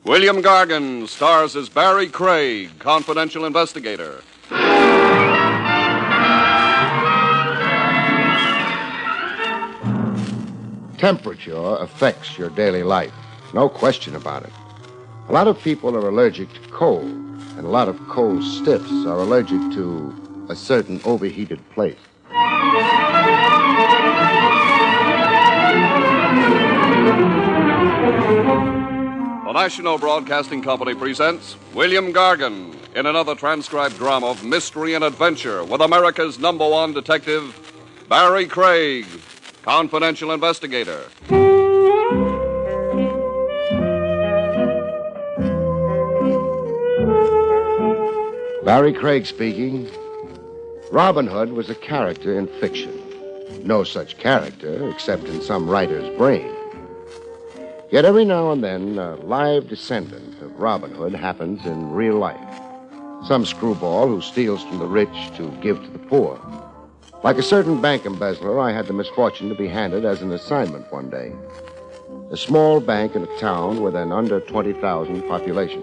William Gargan stars as Barrie Craig, confidential investigator. Temperature affects your daily life. No question about it. A lot of people are allergic to cold, and a lot of cold stiffs are allergic to a certain overheated place. The National Broadcasting Company presents William Gargan in another transcribed drama of mystery and adventure with America's #1 detective, Barrie Craig, confidential investigator. Barrie Craig speaking. Robin Hood was a character in fiction. No such character except in some writer's brain. Yet every now and then, a live descendant of Robin Hood happens in real life. Some screwball who steals from the rich to give to the poor. Like a certain bank embezzler, I had the misfortune to be handed as an assignment one day. A small bank in a town with an under 20,000 population.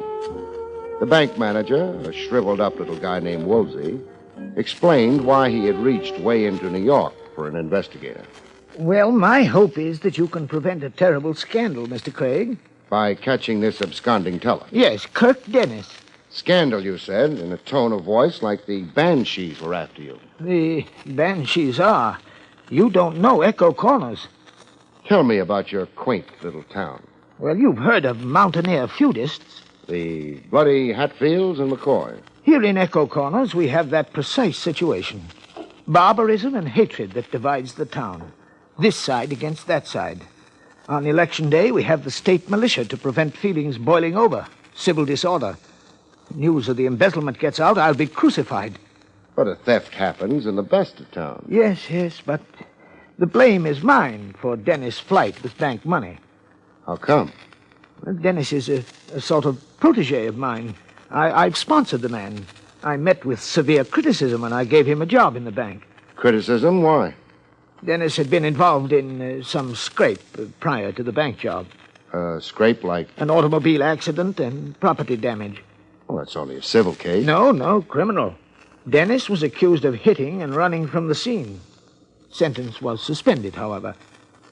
The bank manager, a shriveled-up little guy named Woolsey, explained why he had reached way into New York for an investigator. Well, my hope is that you can prevent a terrible scandal, Mr. Craig. By catching this absconding teller. Yes, Kirk Dennis. Scandal, you said, in a tone of voice like the Banshees were after you. The Banshees are. You don't know Echo Corners. Tell me about your quaint little town. Well, you've heard of mountaineer feudists. The bloody Hatfields and McCoy. Here in Echo Corners, we have that precise situation. Barbarism and hatred that divides the town. This side against that side. On election day, we have the state militia to prevent feelings boiling over. Civil disorder. News of the embezzlement gets out, I'll be crucified. But a theft happens in the best of towns. Yes, but the blame is mine for Dennis' flight with bank money. How come? Well, Dennis is a sort of protege of mine. I've sponsored the man. I met with severe criticism when I gave him a job in the bank. Criticism? Why? Dennis had been involved in some scrape prior to the bank job. Scrape like? An automobile accident and property damage. Well, that's only a civil case. No, criminal. Dennis was accused of hitting and running from the scene. Sentence was suspended, however.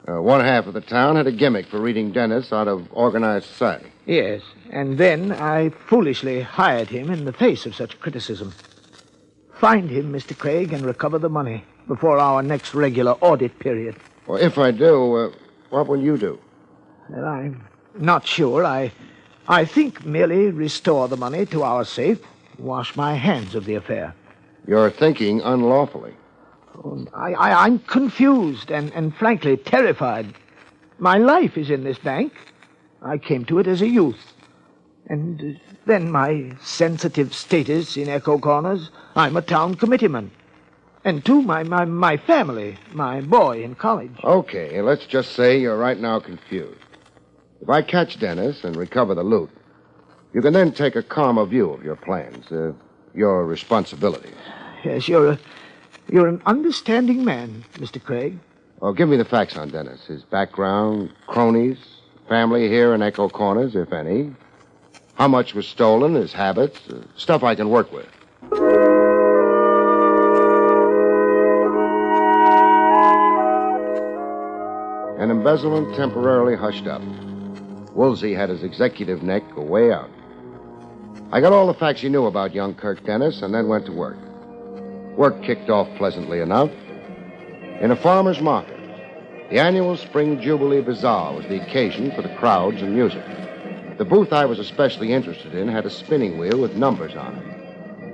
One half of the town had a gimmick for reading Dennis out of organized society. Yes, and then I foolishly hired him in the face of such criticism. Find him, Mr. Craig, and recover the money before our next regular audit period. Well, if I do, what will you do? Well, I'm not sure. I think merely restore the money to our safe, wash my hands of the affair. You're thinking unlawfully. I'm confused and frankly terrified. My life is in this bank. I came to it as a youth. And then my sensitive status in Echo Corners, I'm a town committeeman. And too, my family, my boy in college. Okay, let's just say you're right now confused. If I catch Dennis and recover the loot, you can then take a calmer view of your plans, your responsibilities. Yes, you're an understanding man, Mr. Craig. Well, give me the facts on Dennis. His background, cronies, family here in Echo Corners, if any. How much was stolen, his habits, stuff I can work with. An embezzlement temporarily hushed up. Woolsey had his executive neck go way out. I got all the facts he knew about young Kirk Dennis and then went to work. Work kicked off pleasantly enough. In a farmer's market, the annual Spring Jubilee Bazaar was the occasion for the crowds and music. The booth I was especially interested in had a spinning wheel with numbers on it.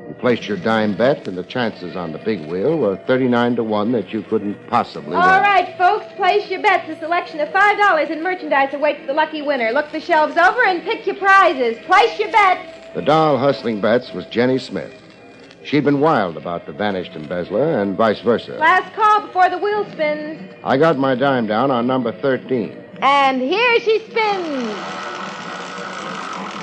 You placed your dime bet, and the chances on the big wheel were 39-1 that you couldn't possibly win. All right, folks, place your bets. A selection of $5 in merchandise awaits the lucky winner. Look the shelves over and pick your prizes. Place your bets. The doll hustling bets was Jenny Smith. She'd been wild about the vanished embezzler and vice versa. Last call before the wheel spins. I got my dime down on number 13. And here she spins.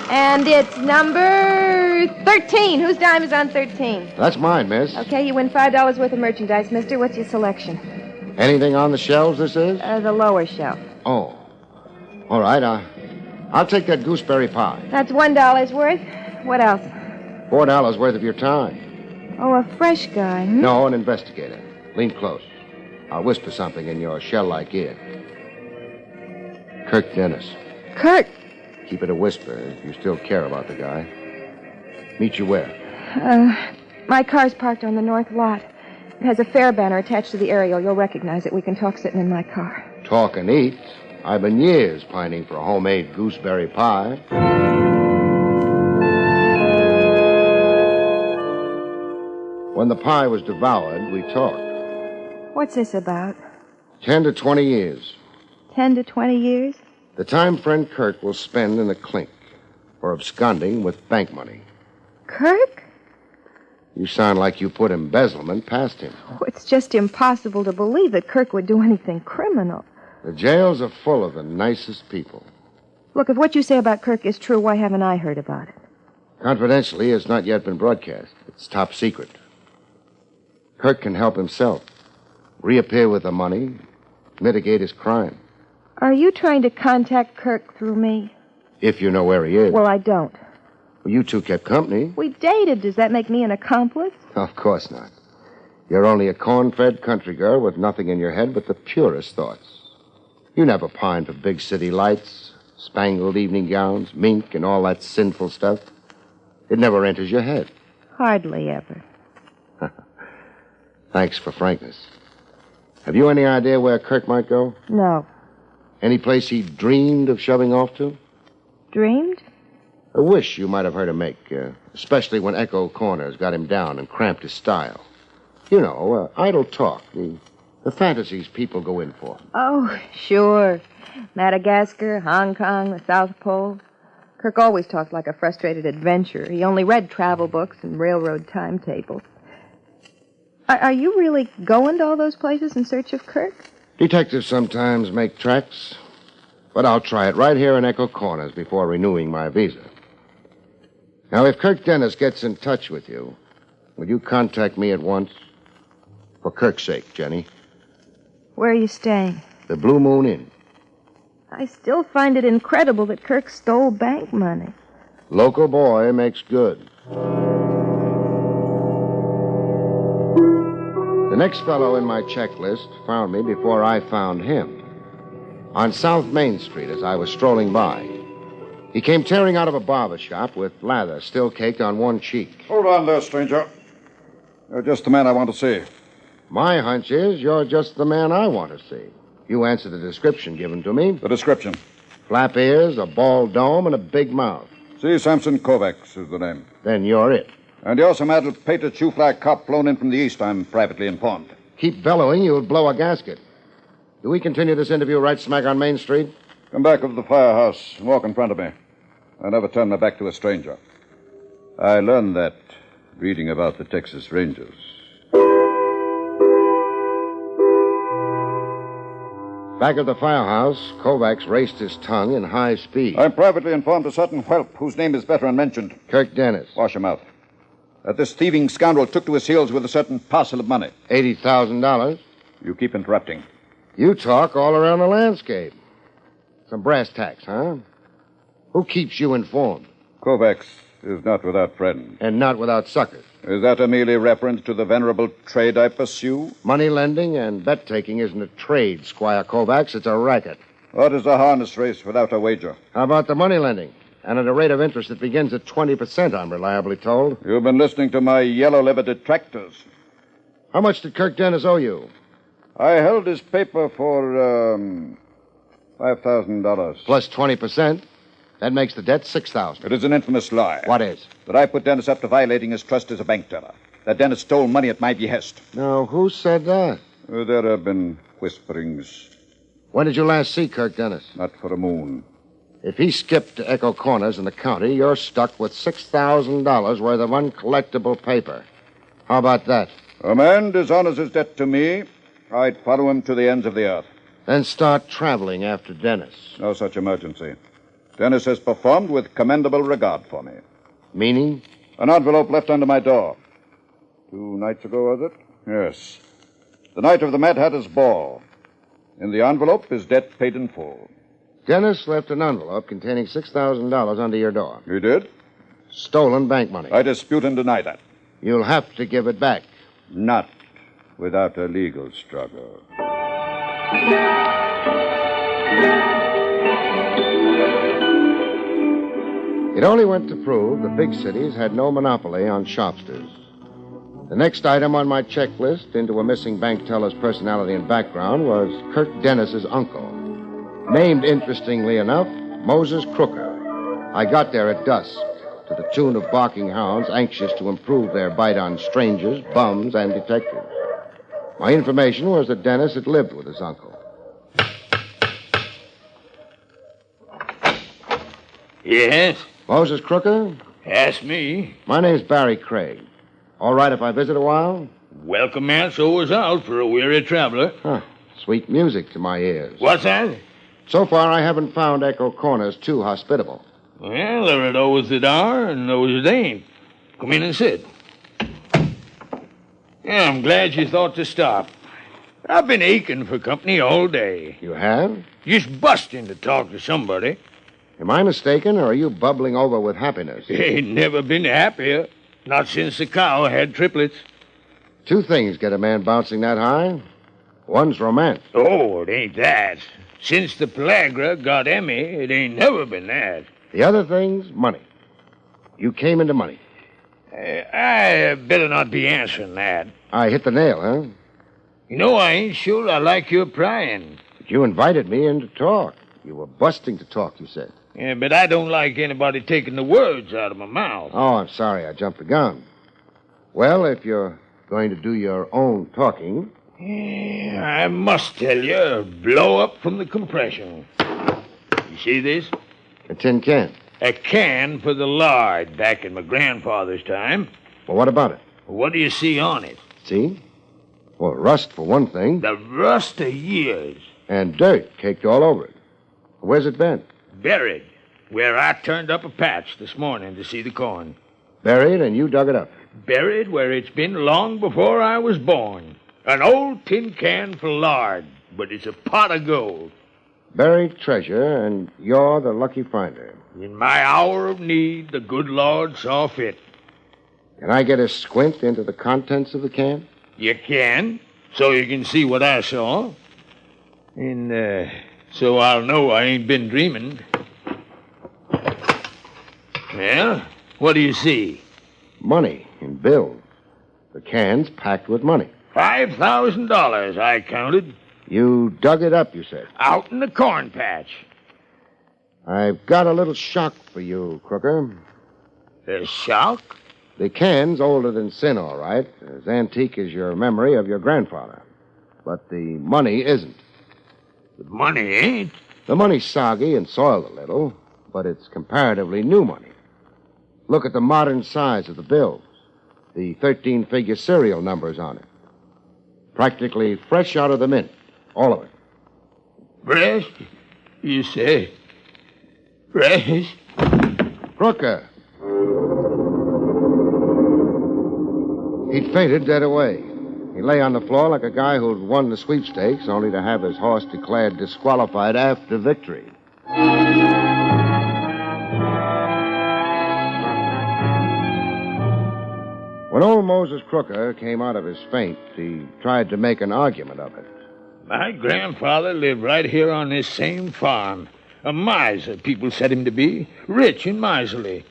And it's number 13. Whose dime is on 13? That's mine, miss. Okay, you win $5 worth of merchandise, mister. What's your selection? Anything on the shelves, this is? The lower shelf. Oh. All right, I'll take that gooseberry pie. That's $1 worth. What else? $4 worth of your time. Oh, a fresh guy, hmm? No, an investigator. Lean close. I'll whisper something in your shell-like ear. Kirk Dennis. Kirk! Keep it a whisper if you still care about the guy. Meet you where? My car's parked on the north lot. It has a fare banner attached to the aerial. You'll recognize it. We can talk sitting in my car. Talk and eat. I've been years pining for a homemade gooseberry pie. When the pie was devoured, we talked. What's this about? 10 to 20 years. 10 to 20 years? The time friend Kirk will spend in the clink for absconding with bank money. Kirk? You sound like you put embezzlement past him. Oh, it's just impossible to believe that Kirk would do anything criminal. The jails are full of the nicest people. Look, if what you say about Kirk is true, why haven't I heard about it? Confidentially, it's not yet been broadcast. It's top secret. Kirk can help himself. Reappear with the money, mitigate his crime. Are you trying to contact Kirk through me? If you know where he is. Well, I don't. Well, you two kept company. We dated. Does that make me an accomplice? Of course not. You're only a corn-fed country girl with nothing in your head but the purest thoughts. You never pined for big city lights, spangled evening gowns, mink, and all that sinful stuff. It never enters your head. Hardly ever. Thanks for frankness. Have you any idea where Kirk might go? No. Any place he dreamed of shoving off to? Dreamed? A wish you might have heard him make, especially when Echo Corners got him down and cramped his style. You know, idle talk, the fantasies people go in for. Oh, sure. Madagascar, Hong Kong, the South Pole. Kirk always talked like a frustrated adventurer. He only read travel books and railroad timetables. Are you really going to all those places in search of Kirk? Detectives sometimes make tracks, but I'll try it right here in Echo Corners before renewing my visa. Now, if Kirk Dennis gets in touch with you, will you contact me at once? For Kirk's sake, Jenny. Where are you staying? The Blue Moon Inn. I still find it incredible that Kirk stole bank money. Local boy makes good. The next fellow in my checklist found me before I found him. On South Main Street as I was strolling by. He came tearing out of a barber shop with lather still caked on one cheek. Hold on there, stranger. You're just the man I want to see. My hunch is you're just the man I want to see. You answer the description given to me. The description. Flap ears, a bald dome, and a big mouth. C. Samson Kovacs is the name. Then you're it. And you're some addle-pated shoe-fly cop flown in from the east, I'm privately informed. Keep bellowing, you'll blow a gasket. Do we continue this interview right smack on Main Street? Come back of the firehouse and walk in front of me. I never turn my back to a stranger. I learned that reading about the Texas Rangers. Back at the firehouse, Kovacs raced his tongue in high speed. I'm privately informed a certain whelp whose name is better unmentioned. Kirk Dennis. Wash him out. That this thieving scoundrel took to his heels with a certain parcel of money. $80,000. You keep interrupting. You talk all around the landscape. Some brass tacks, huh? Who keeps you informed? Kovacs is not without friends. And not without suckers. Is that a merely reference to the venerable trade I pursue? Money lending and bet-taking isn't a trade, Squire Kovacs. It's a racket. What is a harness race without a wager? How about the money lending? And at a rate of interest that begins at 20%, I'm reliably told. You've been listening to my yellow-livered detractors. How much did Kirk Dennis owe you? I held his paper for, $5,000. Plus 20%. That makes the debt $6,000. It is an infamous lie. What is? That I put Dennis up to violating his trust as a bank teller. That Dennis stole money at my behest. No, who said that? There have been whisperings. When did you last see Kirk Dennis? Not for a moon. If he skipped to Echo Corners in the county, you're stuck with $6,000 worth of uncollectible paper. How about that? A man dishonors his debt to me. I'd follow him to the ends of the earth. Then start traveling after Dennis. No such emergency. Dennis has performed with commendable regard for me. Meaning? An envelope left under my door. 2 nights ago, was it? Yes. The night of the Mad Hatter's ball. In the envelope is debt paid in full. Dennis left an envelope containing $6,000 under your door. You did? Stolen bank money. I dispute and deny that. You'll have to give it back. Not without a legal struggle. It only went to prove the big cities had no monopoly on shopsters. The next item on my checklist into a missing bank teller's personality and background was Kirk Dennis's uncle. Named, interestingly enough, Moses Crooker. I got there at dusk, to the tune of barking hounds anxious to improve their bite on strangers, bums, and detectives. My information was that Dennis had lived with his uncle. Yes? Moses Crooker? Ask me. My name's Barrie Craig. All right if I visit a while? Welcome, man. So is out for a weary traveler. Huh. Sweet music to my ears. What's that? So far, I haven't found Echo Corners too hospitable. Well, there are those that are and those that ain't. Come in and sit. Yeah, I'm glad you thought to stop. I've been aching for company all day. You have? Just busting to talk to somebody. Am I mistaken, or are you bubbling over with happiness? Ain't never been happier. Not since the cow had triplets. Two things get a man bouncing that high. One's romance. Oh, it ain't that. Since the Pelagra got Emmy, it ain't never been that. The other thing's money. You came into money. I better not be answering that. I hit the nail, huh? You know, I ain't sure I like your prying. But you invited me in to talk. You were busting to talk, you said. Yeah, but I don't like anybody taking the words out of my mouth. Oh, I'm sorry. I jumped the gun. Well, if you're going to do your own talking... Yeah, I must tell you, blow up from the compression. You see this? A tin can. A can for the lard back in my grandfather's time. Well, what about it? What do you see on it? See? Well, rust, for one thing. The rust of years. And dirt caked all over it. Where's it been? Buried. Where I turned up a patch this morning to see the corn. Buried, and you dug it up. Buried where it's been long before I was born. An old tin can for lard, but it's a pot of gold. Buried treasure, and you're the lucky finder. In my hour of need, the good Lord saw fit. Can I get a squint into the contents of the can? You can, so you can see what I saw. And, so I'll know I ain't been dreaming. Well, what do you see? Money in bills. The can's packed with money. $5,000, I counted. You dug it up, you said. Out in the corn patch. I've got a little shock for you, Crooker. A shock? The can's older than sin, all right. As antique as your memory of your grandfather. But the money isn't. The money ain't. The money's soggy and soiled a little, but it's comparatively new money. Look at the modern size of the bills. The 13-figure serial numbers on it. Practically fresh out of the mint. All of it. Fresh? You say? Fresh? Crooker. He'd fainted dead away. He lay on the floor like a guy who'd won the sweepstakes, only to have his horse declared disqualified after victory. When old Moses Crooker came out of his faint, he tried to make an argument of it. My grandfather lived right here on this same farm. A miser, people said him to be. Rich and miserly.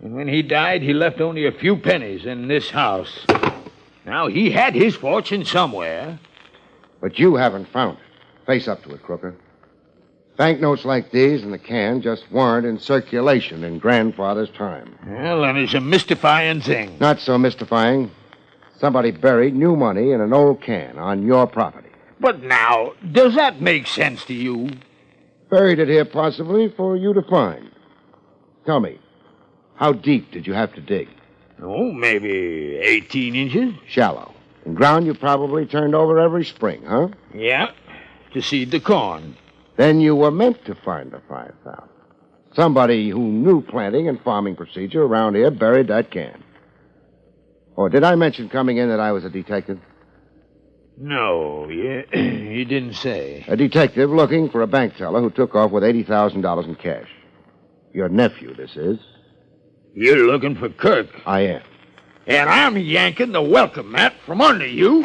And when he died, he left only a few pennies in this house. Now, he had his fortune somewhere. But you haven't found it. Face up to it, Crooker. Banknotes like these in the can just weren't in circulation in Grandfather's time. Well, then it's a mystifying thing. Not so mystifying. Somebody buried new money in an old can on your property. But now, does that make sense to you? Buried it here possibly for you to find. Tell me, how deep did you have to dig? Oh, maybe 18 inches. Shallow. And ground you probably turned over every spring, huh? Yeah, to seed the corn. Then you were meant to find the 5,000. Somebody who knew planting and farming procedure around here buried that can. Or did I mention coming in that I was a detective? No, he didn't say. A detective looking for a bank teller who took off with $80,000 in cash. Your nephew, this is. You're looking for Kirk. I am. And I'm yanking the welcome mat from under you.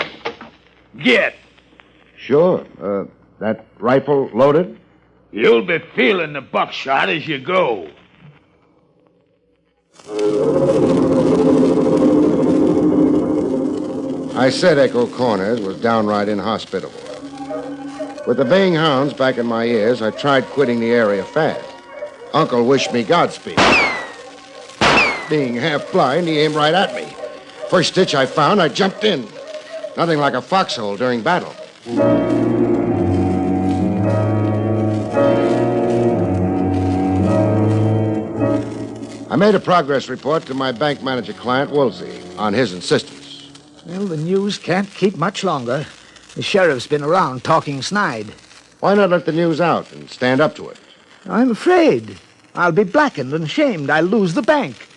Get. Sure. That rifle loaded? You'll be feeling the buckshot as you go. I said Echo Corners was downright inhospitable. With the baying hounds back in my ears, I tried quitting the area fast. Uncle wished me Godspeed. Being half blind, he aimed right at me. First stitch I found, I jumped in. Nothing like a foxhole during battle. I made a progress report to my bank manager client, Woolsey, on his insistence. Well, the news can't keep much longer. The sheriff's been around talking snide. Why not let the news out and stand up to it? I'm afraid. I'll be blackened and shamed. I'll lose the bank.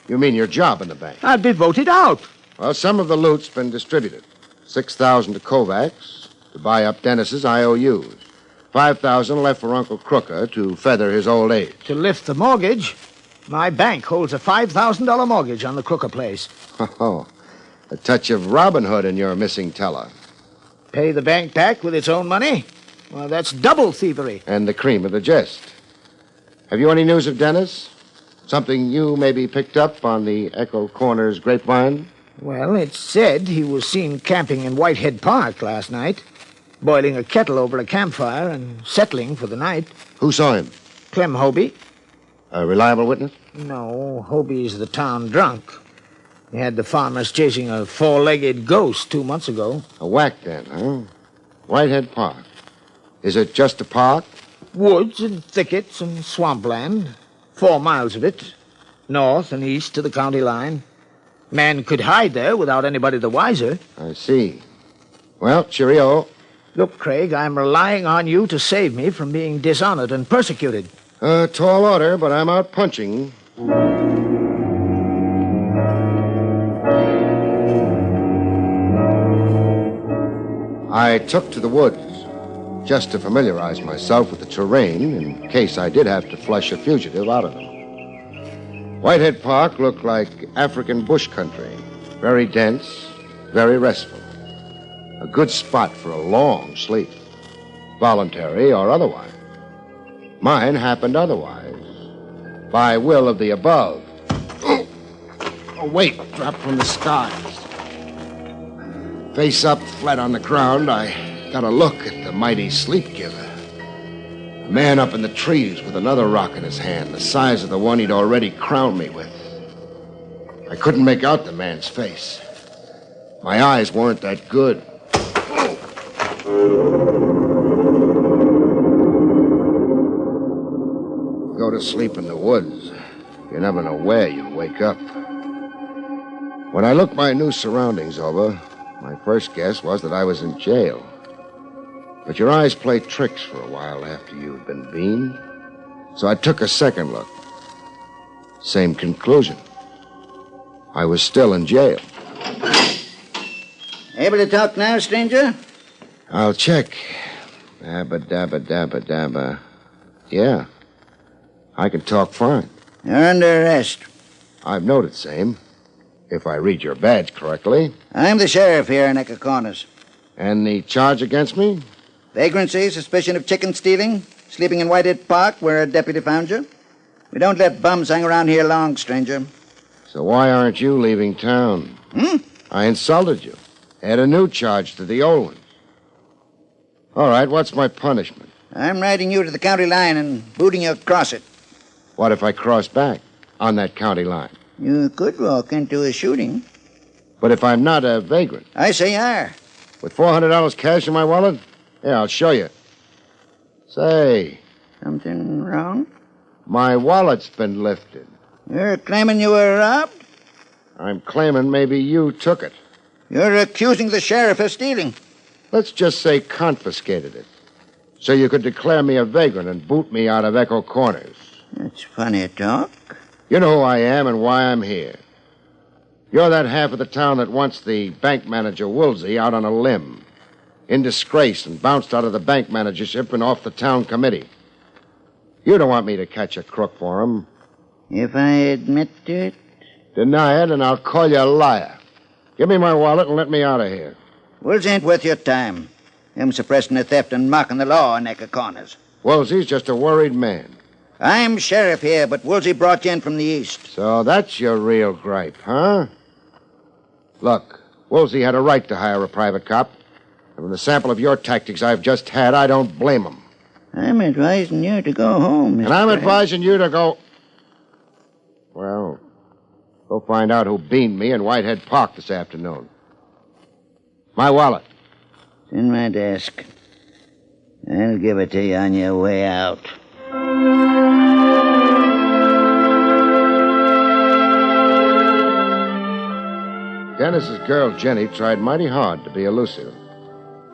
You mean your job in the bank? I'll be voted out. Well, some of the loot's been distributed. 6,000 to Kovacs to buy up Dennis's IOUs. 5,000 left for Uncle Crooker to feather his old age. To lift the mortgage, my bank holds a $5,000 mortgage on the Crooker place. Oh, a touch of Robin Hood in your missing teller. Pay the bank back with its own money? Well, that's double thievery. And the cream of the jest. Have you any news of Dennis? Something you maybe picked up on the Echo Corners grapevine? Well, it's said he was seen camping in Whitehead Park last night, boiling a kettle over a campfire and settling for the night. Who saw him? Clem Hobie? A reliable witness? No, Hobie's the town drunk. He had the farmers chasing a four-legged ghost 2 months ago. A whack then, huh? Whitehead Park. Is it just a park? Woods and thickets and swampland. 4 miles of it, north and east to the county line. Man could hide there without anybody the wiser. I see. Well, cheerio. Look, Craig, I'm relying on you to save me from being dishonored and persecuted. Tall order, but I'm out punching. I took to the woods just to familiarize myself with the terrain in case I did have to flush a fugitive out of them. Whitehead Park looked like African bush country, very dense, very restful. A good spot for a long sleep, voluntary or otherwise. Mine happened otherwise, by will of the above. A weight dropped from the skies. Face up, flat on the ground, I got a look at the mighty sleep giver. A man up in the trees with another rock in his hand, the size of the one he'd already crowned me with. I couldn't make out the man's face. My eyes weren't that good. Go to sleep in the woods. You never know where you'll wake up. When I looked my new surroundings over, my first guess was that I was in jail. But your eyes play tricks for a while after you've been beamed. So I took a second look. Same conclusion. I was still in jail. Able to talk now, stranger? I'll check. Dabba, dabba, dabba, dabba. Yeah. I can talk fine. You're under arrest. I've noted same. If I read your badge correctly. I'm the sheriff here in Echo Corners. And the charge against me? Vagrancy, suspicion of chicken stealing, sleeping in Whitehead Park where a deputy found you. We don't let bums hang around here long, stranger. So why aren't you leaving town? I insulted you. Add a new charge to the old one. All right, what's my punishment? I'm riding you to the county line and booting you across it. What if I cross back on that county line? You could walk into a shooting. But if I'm not a vagrant? I say you are. With $400 cash in my wallet? Yeah, I'll show you. Say, Something wrong? my wallet's been lifted. You're claiming you were robbed? I'm claiming maybe you took it. You're accusing the sheriff of stealing. Let's just say confiscated it. So you could declare me a vagrant and boot me out of Echo Corners. That's funny talk. You know who I am and why I'm here. You're that half of the town that wants the bank manager Woolsey out on a limb. in disgrace and bounced out of the bank managership and off the town committee. You don't want me to catch a crook for him. If I admit to it? Deny it, and I'll call you a liar. Give me my wallet and let me out of here. Wolves ain't worth your time. Them suppressing the theft and mocking the law on Necker Corners. Woolsey's just a worried man. I'm sheriff here, but Woolsey brought you in from the east. So that's your real gripe, huh? Look, Woolsey had a right to hire a private cop. And with the sample of your tactics I've just had, I don't blame him. I'm advising you to go home, Mr. And I'm Craig. advising you to go... Well, go find out who beamed me in Whitehead Park this afternoon. My wallet. It's in my desk. I'll give it to you on your way out. Dennis's girl, Jenny, tried mighty hard to be elusive.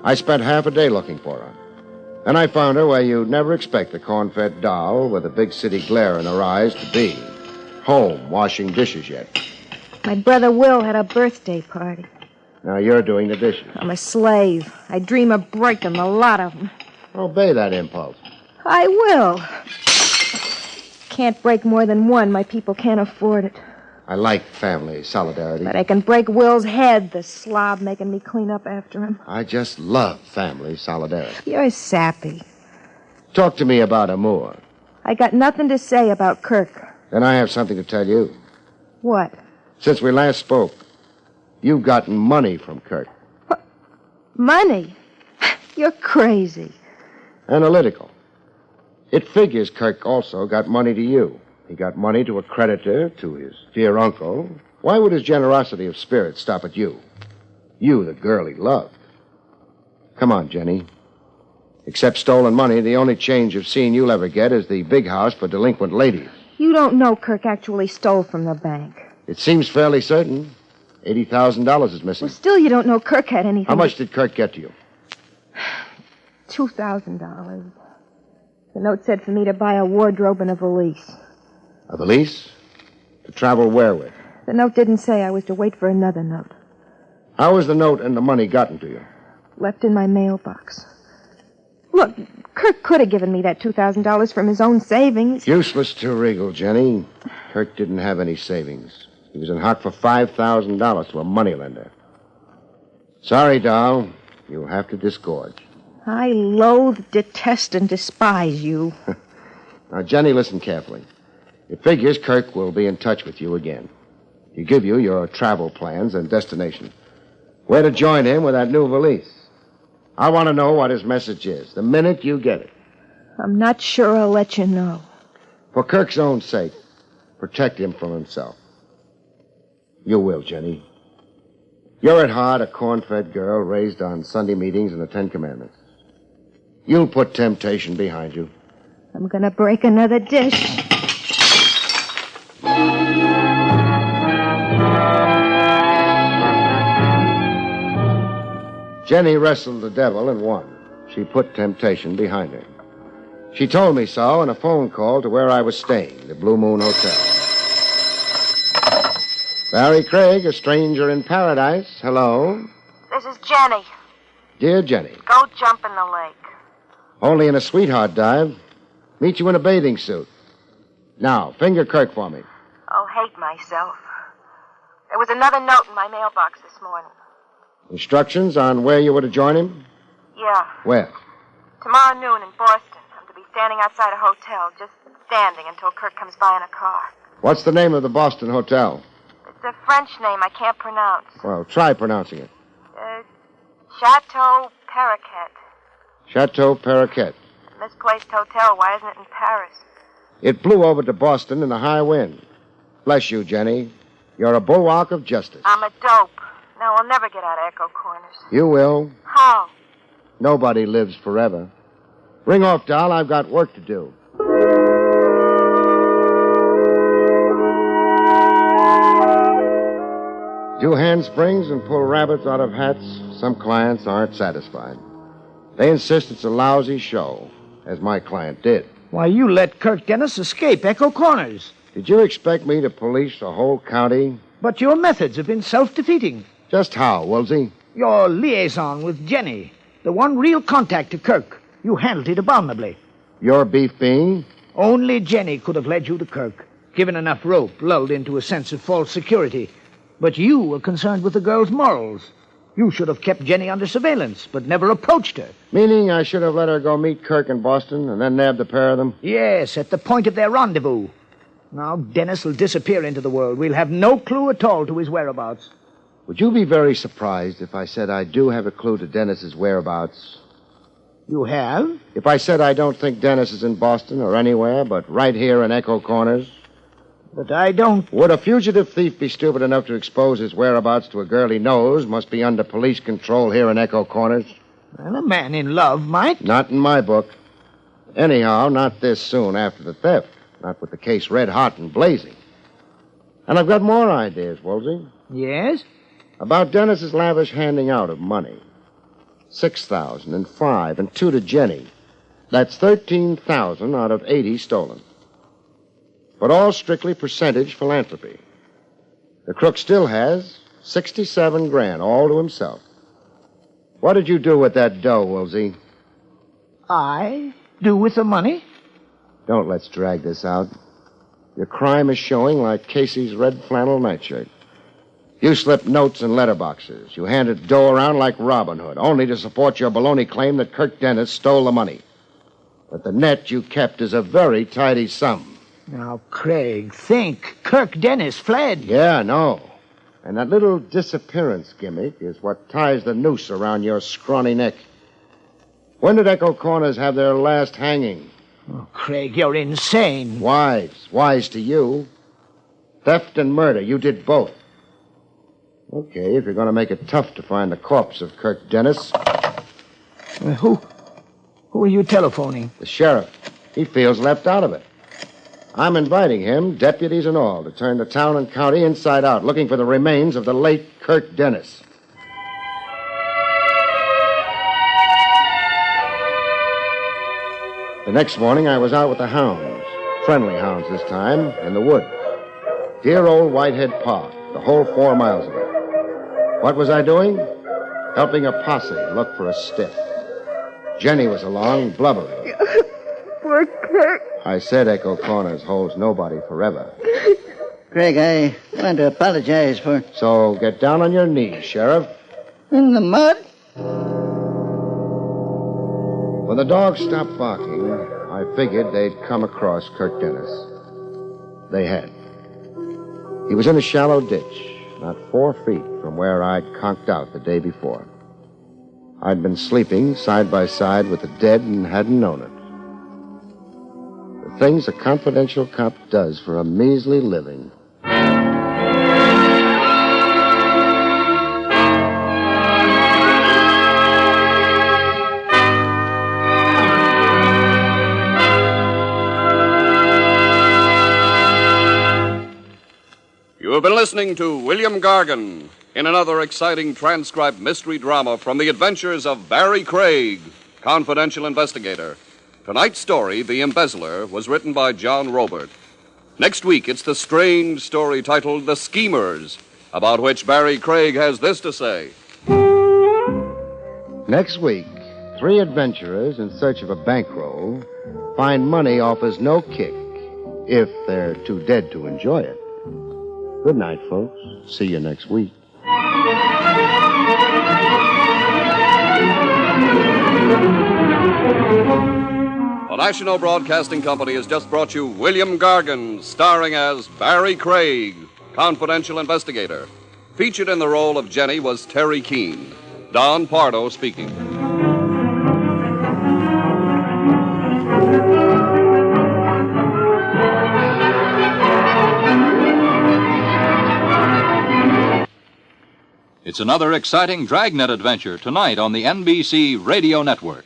I spent half a day looking for her. Then I found her where you'd never expect the corn-fed doll with a big city glare in her eyes to be. Home, washing dishes yet. My brother Will had a birthday party. Now you're doing the dishes. I'm a slave. I dream of breaking a lot of them. Obey that impulse. I will. Can't break more than one. My people can't afford it. I like family solidarity. But I can break Will's head, the slob making me clean up after him. I just love family solidarity. You're sappy. Talk to me about Amour. I got nothing to say about Kirk. Then I have something to tell you. What? Since we last spoke, you've gotten money from Kirk. What? Money? You're crazy. Analytical. It figures Kirk also got money to you. He got money to a creditor, to his dear uncle. Why would his generosity of spirit stop at you? You, the girl he loved. Come on, Jenny. Except stolen money, the only change of scene you'll ever get is the big house for delinquent ladies. You don't know Kirk actually stole from the bank. It seems fairly certain. $80,000 is missing. Well, still you don't know Kirk had anything. How much did Kirk get to you? $2,000. The note said for me to buy a wardrobe and a valise. A valise? To travel where with? The note didn't say I was to wait for another note. How was the note and the money gotten to you? Left in my mailbox. Look, Kirk could have given me that $2,000 from his own savings. Useless to wriggle, Jenny. Kirk didn't have any savings. He was in hock for $5,000 to a moneylender. Sorry, doll. You'll have to disgorge. I loathe, detest, and despise you. Now, Jenny, listen carefully. It figures Kirk will be in touch with you again. He'll give you your travel plans and destination. Where to join him with that new valise. I want to know what his message is, the minute you get it. I'm not sure I'll let you know. For Kirk's own sake, protect him from himself. You will, Jenny. You're at heart a corn-fed girl raised on Sunday meetings and the Ten Commandments. You'll put temptation behind you. I'm going to break another dish. Jenny wrestled the devil and won. She put temptation behind her. She told me so in a phone call to where I was staying, the Blue Moon Hotel. Barrie Craig, a stranger in paradise. Hello. This is Jenny. Dear Jenny. Go jump in the lake. Only in a sweetheart dive. Meet you in a bathing suit. Now, finger Kirk for me. Oh, hate myself. There was another note in my mailbox this morning. Instructions on where you were to join him? Yeah. Where? Tomorrow noon in Boston. I'm to be standing outside a hotel, just standing until Kirk comes by in a car. What's the name of the Boston hotel? It's a French name I can't pronounce. Well, try pronouncing it. Chateau Paraquet. Chateau Paraquet. Misplaced hotel. Why isn't it in Paris? It blew over to Boston in a high wind. Bless you, Jenny. You're a bulwark of justice. I'm a dope. No, I'll never get out of Echo Corners. You will. How? Nobody lives forever. Ring off, doll. I've got work to do. Do handsprings and pull rabbits out of hats. Some clients aren't satisfied. They insist it's a lousy show, as my client did. Why, you let Kirk Dennis escape Echo Corners. Did you expect me to police a whole county? But your methods have been self-defeating. Just how, Woolsey? Your liaison with Jenny. The one real contact to Kirk. You handled it abominably. Your beef being? Only Jenny could have led you to Kirk, given enough rope, lulled into a sense of false security. But you were concerned with the girl's morals. You should have kept Jenny under surveillance, but never approached her. Meaning I should have let her go meet Kirk in Boston and then nab the pair of them? Yes, at the point of their rendezvous. Now Dennis will disappear into the world. We'll have no clue at all to his whereabouts. Would you be very surprised if I said I do have a clue to Dennis's whereabouts? You have? If I said I don't think Dennis is in Boston or anywhere but right here in Echo Corners? But I don't... Would a fugitive thief be stupid enough to expose his whereabouts to a girl he knows must be under police control here in Echo Corners? Well, a man in love might. Not in my book. Anyhow, not this soon after the theft. Not with the case red hot and blazing. And I've got more ideas, Woolsey. Yes? About Dennis's lavish handing out of money. 6,000 and 5 and 2 to Jenny. That's 13,000 out of 80 stolen. But all strictly percentage philanthropy. The crook still has 67 grand, all to himself. What did you do with that dough, Woolsey? I do with the money? Don't let's drag this out. Your crime is showing like Casey's red flannel nightshirt. You slipped notes in letterboxes. You handed dough around like Robin Hood, only to support your baloney claim that Kirk Dennis stole the money. But the net you kept is a very tidy sum. Now, Craig, think. Kirk Dennis fled. Yeah, I know. And that little disappearance gimmick is what ties the noose around your scrawny neck. When did Echo Corners have their last hanging? Oh, Craig, you're insane. Wise. Wise to you. Theft and murder. You did both. Okay, if you're going to make it tough to find the corpse of Kirk Dennis. Who are you telephoning? The sheriff. He feels left out of it. I'm inviting him, deputies and all, to turn the town and county inside out, looking for the remains of the late Kirk Dennis. The next morning, I was out with the hounds. Friendly hounds this time, in the woods. Dear old Whitehead Park, the whole 4 miles of it. What was I doing? Helping a posse look for a stiff. Jenny was along, blubbering. Poor Kirk. I said Echo Corners holds nobody forever. Craig, I want to apologize for... So get down on your knees, Sheriff. In the mud? When the dogs stopped barking, I figured they'd come across Kirk Dennis. They had. He was in a shallow ditch, not 4 feet from where I'd conked out the day before. I'd been sleeping side by side with the dead and hadn't known it. The things a confidential cop does for a measly living. You have been listening to William Gargan in another exciting transcribed mystery drama from the adventures of Barrie Craig, confidential investigator. Tonight's story, The Embezzler, was written by John Robert. Next week, it's the strange story titled The Schemers, about which Barrie Craig has this to say. Next week, 3 adventurers in search of a bankroll find money offers no kick if they're too dead to enjoy it. Good night, folks. See you next week. The National Broadcasting Company has just brought you William Gargan, starring as Barrie Craig, confidential investigator. Featured in the role of Jenny was Terry Keene. Don Pardo speaking. It's another exciting Dragnet adventure tonight on the NBC Radio Network.